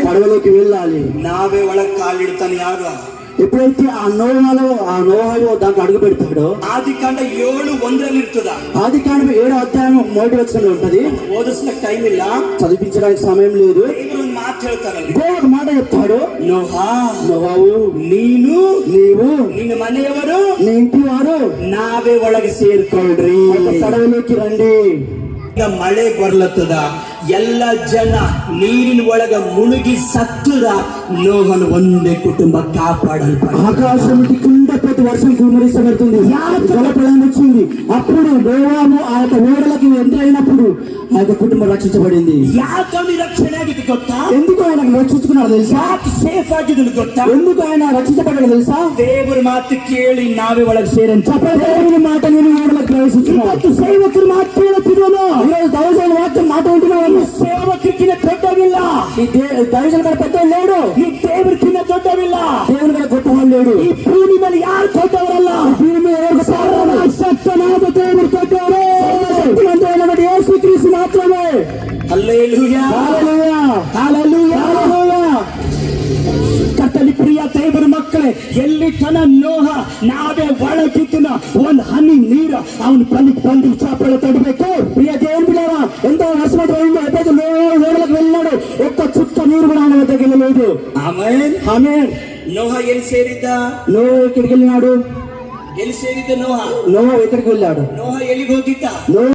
పడవలోకి వెళ్ళాలి. నావే ಒಳಗೆ ಕಾಲಿಡ್ತಾನೆ ಯಾಗ ఎప్పుడైతే ఆ నోహలో దాంట్లో అడుగు పెడతాడో, ఆదికాండ 7:1 ఇರ್ತదా. ఆదికాండం 7వ అధ్యాయం 1వ వచనంలో ఉంటది. ఓదిస్లకు టైం ಇಲ್ಲ, చదివించడానికి సమయం లేదు. దేవుడు మాట ಹೇಳ್ತಾರಲ್ಲಿ, దేవుడు మాట చెప్తాడు. నోహావు, నీవు నిನ್ನ ಮನೆಯವರು, నీ ఇంటి వారు ನಾವೇ ಒಳಗೆ ಸೇರ್ಕೊಳ್ರಿ, పడవలోకి రండి. ಈಗ ಮಳೆ ಬರ್ಲತ್ತದ, ಎಲ್ಲ ಜನ ನೀರಿನ ಒಳಗ ಮುಳುಗಿ ಸತ್ತದ. ನೋಹನ ಒಂದೇ ಕುಟುಂಬ కాపాడల్పడి. ఆకాశం కుండపోతే వర్షం కుమ్మరిస్తబడుతుంది, జలప్రళయం వచ్చింది. అప్పుడు నోవాహు ఆ యొక్క ఓడలకి ఎంటర్ అయినప్పుడు ఆ యొక్క కుటుంబం రక్షించబడింది. ಯಾಕಂದ್ರೆ ರಕ್ಷಣೆ ಆಗಿದ್ದು ಗೊತ್ತಾ? ఎందుకు ఆయన రక్షించుకున్నాడు తెలుసా? ಸೇಫ್ ಆಗಿದ್ದು ಗೊತ್ತಾ? ఎందుకు ఆయన రక్షించబడ్డాడు తెలుసా? ದೇವರ ಮಾತು ಕೇಳಿ ನಾವೇ ಒಳಗೆ ಸೇರನ್. దేవుని మాట నేను ఓడలకు ప్రవేశించున్నాను. సేవకులు మాట్లాడుతున్నాను. ఈరోజు దైవజనుల వాక్యం మాట ఉంటున్నాను. సేవకుడికి దొడ్డవిಲ್ಲ, ఈ దైవజనుల కంటే పెద్దవాడు లేడు. ఈ దేవుడికి దొడ్డవిಲ್ಲ, దేవుని కంటే గొప్పవాడు లేడు. ఈ భూమి మీద యారు దొడ్డవరಲ್ಲ. భూమి మీద ఎవరికి సర్వశక్తనాథ దేవుడు దొడ్డవాడు. శక్తివంతుడైనటువంటి యేసుక్రీస్తు మాత్రమే. హల్లెలూయా, హల్లెలూయా, హల్లెలూయా, హల్లెలూయా. ಕರ್ತನ ಪ್ರಿಯ ದೇವರ ಮಕ್ಕಳೇ, ಎಲ್ಲಿ ತನ ನೋಹ ನಾವೇ ಒಳಗಿತ್ತಿನ ಒಂದು ಹನಿ ನೀರು ಅವನು ಬಂದು ಚಾಪಳ ತಡಬೇಕು. ప్రియ దేవుని బిడ్డలారా, ఎంతో నష్టపోయిందో ఎప్పుడైతే ఓడలకు వెళ్ళినాడు, ఒక్క చుక్క నీరు కూడా ఆయన వద్దకు వెళ్ళలేదు. ಆಮೆನ್, ఆమేన్. ನೋಹ ಎಲ್ಲಿ ಸೇರಿದ್ದ? నోవా ఎక్కడికి వెళ్ళినాడు? ಎಲ್ಲಿ ಸೇರಿದ್ದ ನೋಹ? నోవా ఎక్కడికి వెళ్ళాడు? ನೋಹ ಎಲ್ಲಿಗೆ ಹೋಗಿದ್ದ?